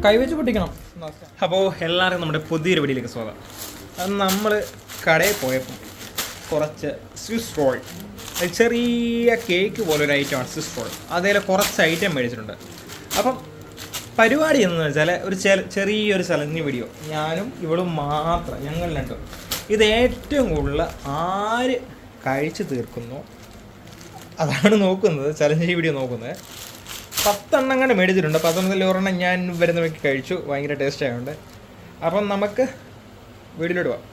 കൈവച്ച് പൊട്ടിക്കണം. അപ്പോൾ എല്ലാവർക്കും നമ്മുടെ പുതിയൊരു വീഡിയോയിലേക്ക് സ്വാഗതം. അത് നമ്മൾ കടയിൽ പോയപ്പോൾ കുറച്ച് സ്വിസ് റോൾ, ചെറിയ കേക്ക് പോലൊരു ഐറ്റമാണ് സ്വിസ് റോൾ. അതേപോലെ കുറച്ച് ഐറ്റം മേടിച്ചിട്ടുണ്ട്. അപ്പം പരിപാടി എന്ന് വെച്ചാൽ ഒരു ചെറിയൊരു ചലഞ്ച് വീഡിയോ, ഞാനും ഇവളും മാത്രം, ഞങ്ങൾ രണ്ടും. ഇത് ഏറ്റവും കൂടുതൽ ആര് കഴിച്ച് തീർക്കുന്നു അതാണ് നോക്കുന്നത്, ചലഞ്ച് വീഡിയോ നോക്കുന്നത്. 10 എണ്ണം കണ്ട് മേടിച്ചിട്ടുണ്ട്. 10 ഒരെണ്ണം ഞാൻ വരുന്ന വഴിക്ക് കഴിച്ചു, ഭയങ്കര ടേസ്റ്റ് ആയതുകൊണ്ട്. അപ്പം നമുക്ക് വീട്ടിലോട്ട് പോവാം.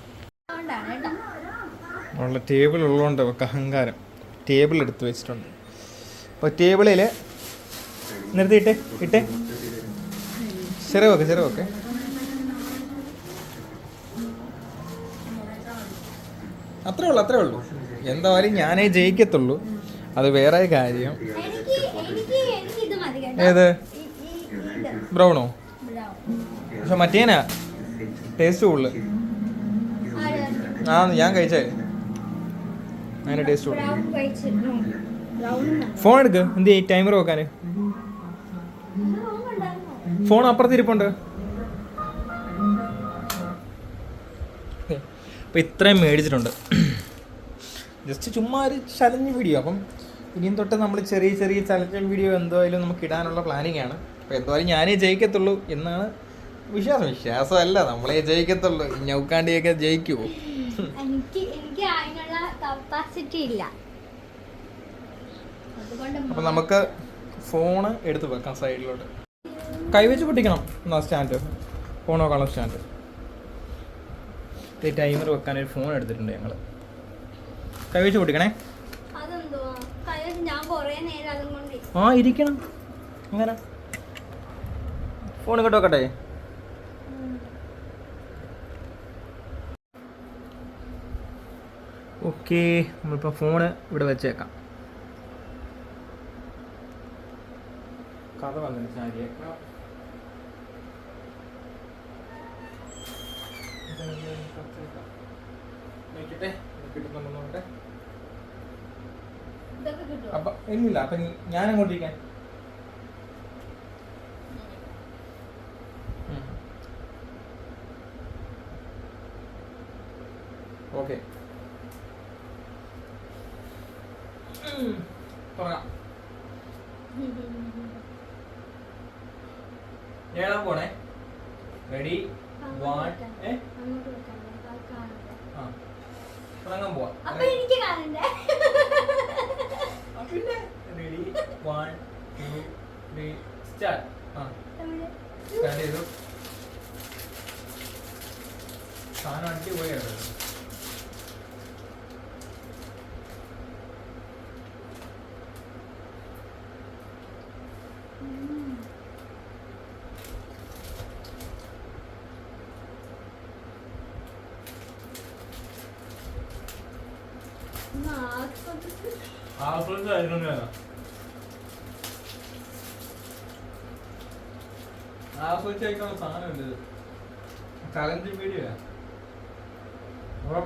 ഉള്ള ടേബിൾ ഉള്ളതുകൊണ്ട് നമുക്ക് അഹങ്കാരം, ടേബിൾ എടുത്ത് വെച്ചിട്ടുണ്ട്. അപ്പോൾ ടേബിളിൽ നിർത്തിയിട്ടേ ഇട്ടേ, ചെറുവൊക്കെ അത്രേ ഉള്ളൂ. എന്തായാലും ഞാനേ ജയിക്കത്തുള്ളൂ, അത് വേറെ കാര്യം. ഏത് ബ്രൗണോ? പക്ഷെ മറ്റേനാ ടേസ്റ്റ് കൂടുതൽ. ഞാൻ കഴിച്ചേ അതിൻ്റെ ടേസ്റ്റ് കൂടുതൽ. ഫോൺ എടുക്ക്, എന്ത് ചെയ്യും ടൈമർ വെക്കാൻ? ഫോൺ അപ്പുറത്തിരിപ്പുണ്ട്. അപ്പം ഇത്രയും മേടിച്ചിട്ടുണ്ട്, ജസ്റ്റ് ചുമ്മാ ഒരു ചലഞ്ച് വീഡിയോ. അപ്പം ഇനിയും തൊട്ട് നമ്മൾ ചെറിയ ചലഞ്ച് വീഡിയോ എന്തായാലും നമുക്ക് ഇടാനുള്ള പ്ലാനിങ് ആണ്. അപ്പോൾ എന്തായാലും ഞാനേ ജയിക്കത്തുള്ളൂ എന്നാണ് വിശ്വാസമല്ല, നമ്മളെ ജയിക്കത്തുള്ളൂ. ഞൗക്കാണ്ടിയൊക്കെ ജയിക്കുമോ? എനിക്ക് അതിനുള്ള കപ്പാസിറ്റി ഇല്ല. അപ്പം നമുക്ക് ഫോണ് എടുത്ത് വെക്കാം സൈഡിലോട്ട്. കൈവച്ച് പൊട്ടിക്കണം എന്നാ സ്റ്റാൻഡ്, ഫോൺ നോക്കാനുള്ള സ്റ്റാൻഡ്. ടൈമർ വെക്കാനൊരു ഫോൺ എടുത്തിട്ടുണ്ട് ഞങ്ങൾ. കൈവച്ച് പൊട്ടിക്കണേ. ഇരിക്കണം അങ്ങനെ. ഫോൺ ഇങ്ങോട്ട് വെക്കട്ടെ. ഓക്കെ, നമ്മളിപ്പോൾ ഫോണ് ഇവിടെ വെച്ചേക്കാം. കഥ വന്നിട്ട് ശരിയേക്കാം. കിട്ടുന്നുണ്ടോട്ടെ. അപ്പൊ ഇല്ല, അപ്പൊ ഞാൻ അങ്ങോട്ടിരിക്കാൻ. ഓക്കെ, തുടങ്ങാം. ഏഴാൻ പോണേ. റെഡി, 1 തുടങ്ങാൻ പോവാ. പിന്നെ റെഡി 1 2 3 സ്റ്റാർട്ട്. സ്റ്റാർട്ട് ചെയ്തു. സാധനം അടിച്ചു പോയാണ്. ആസ്വദിച്ചേക്കാനുള്ള സാധനമുണ്ട്. ചലഞ്ച് വീഡിയോ അപ്പം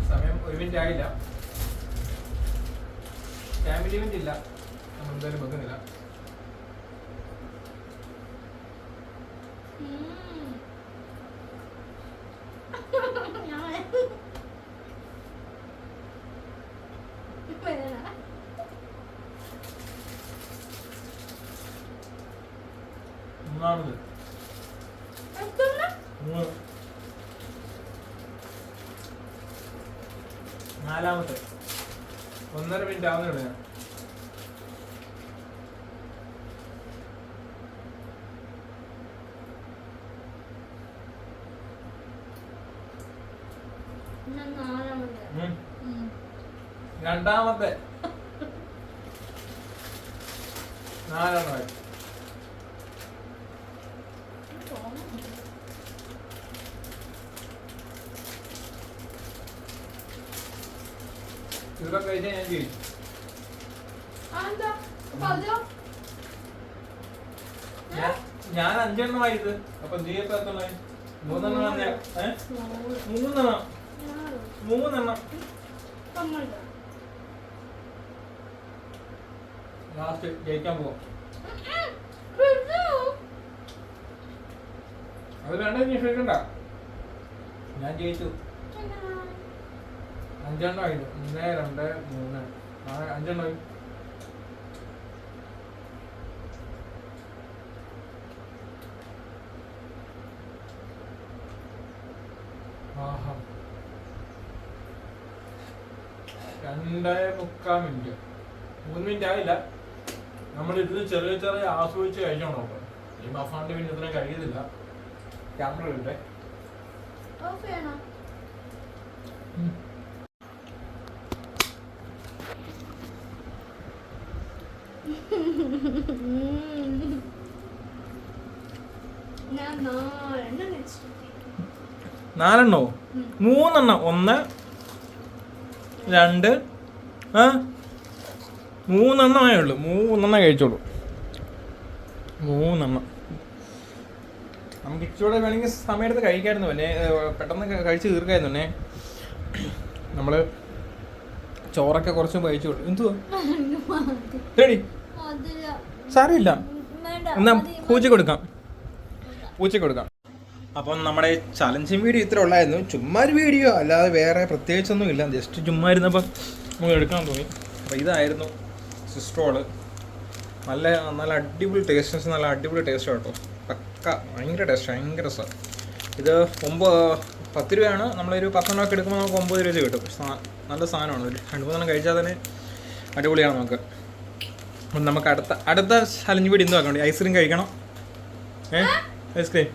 സമയം 1 മിനിറ്റ് ആയില്ല. ടൈം ലിമിറ്റ് ഇല്ല, നമ്മൾ എന്തായാലും വെക്കുന്നില്ല. മൂന്നാമത് 3, നാലാമത്തെ 1.5 മിനിറ്റ് ആവുന്നുള്ളൂ. രണ്ടാമത്തെ 4 ഇവിടെ കഴിച്ചാൽ ഞാൻ ചെയ്യും. ഞാൻ 5 എണ്ണമായത്. അപ്പൊ ജീപ്പ് എത്രണ്ണമായി? 3 എണ്ണം. 3 എണ്ണം. ലാസ്റ്റ് ജയിക്കാൻ പോവാം. അത് വേണ്ട, നീ ക്ഷമിക്കണ്ട. ഞാൻ ജയിച്ചു. 5 എണ്ണമായിരുന്നു. 1, 2, 3, 4, 5 എണ്ണമായി. ആഹാ, 2.25 മിനിറ്റ്. 3 മിനിറ്റ് ആയില്ല. നമ്മൾ ഇതിന് ചെറിയ ചെറിയ ആസ്വദിച്ച് കഴിച്ചോണോ. ഈ മഫാണ്ട് പിന്നെ ഇത്രയും കഴിയുന്നില്ല. ക്യാമറ ഇല്ലേ? നാലെണ്ണോ? 3 എണ്ണം. 1, 2, 3 എണ്ണമേ ഉള്ളൂ. 3 എണ്ണം കഴിച്ചോളൂ. 3 എണ്ണം. നമുക്ക് ഇച്ചിരി വേണമെങ്കിൽ സമയത്ത് കഴിക്കായിരുന്നു. പിന്നെ പെട്ടെന്ന് കഴിച്ച് തീർക്കായിരുന്നു. പിന്നെ നമ്മൾ ചോറൊക്കെ കുറച്ച് കഴിച്ചോളൂ. എന്തുവാ റെഡി? സാരമില്ല, എന്നാ പൂച്ചയ്ക്ക് കൊടുക്കാം. അപ്പം നമ്മുടെ ചലഞ്ചിങ് വീഡിയോ ഇത്ര ഉള്ളായിരുന്നു. ചുമ്മാ ഒരു വീഡിയോ, അല്ലാതെ വേറെ പ്രത്യേകിച്ചൊന്നും ഇല്ല. ജസ്റ്റ് ചുമ്മാ ഇരുന്നപ്പം നമുക്ക് എടുക്കാൻ തോന്നി. അപ്പോൾ ഇതായിരുന്നു സ്വിസ് റോള്. നല്ല അടിപൊളി ടേസ്റ്റ്. നല്ല അടിപൊളി ടേസ്റ്റ് കേട്ടോ. പക്ക ഭയങ്കര രസമാണ്. ഇത് 10 രൂപയാണ്. നമ്മളൊരു 10 എണ്ണമൊക്കെ എടുക്കുമ്പോൾ നമുക്ക് 9 രൂപ കിട്ടും. നല്ല സാധനമാണ്. ഒരു 2-3 കഴിച്ചാൽ തന്നെ അടിപൊളിയാണ് നമുക്ക്. അപ്പം നമുക്ക് അടുത്ത ചലഞ്ച് വീഡിയോ എന്ത് ആക്കണം? ഐസ്ക്രീം കഴിക്കണം. ഐസ്ക്രീം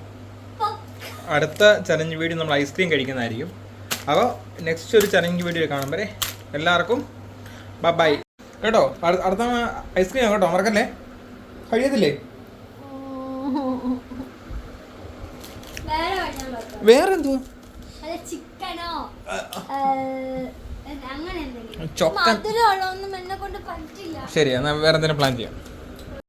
അടുത്ത ചലഞ്ച് വീഡിയോ നമ്മൾ ഐസ്ക്രീം കഴിക്കുന്നതായിരിക്കും. അപ്പോൾ നെക്സ്റ്റ് ഒരു ചലഞ്ച് വീഡിയോ കാണാൻ വരെ എല്ലാവർക്കും ബൈ കേട്ടോ. അടുത്ത ഐസ്ക്രീം കേട്ടോ, മറക്കല്ലേ. കഴിയത്തില്ലേ? വേറെ എന്തുവാ? ചിക്കനോ ശരി, എന്നാൽ വേറെ എന്തെങ്കിലും പ്ലാൻ ചെയ്യാം.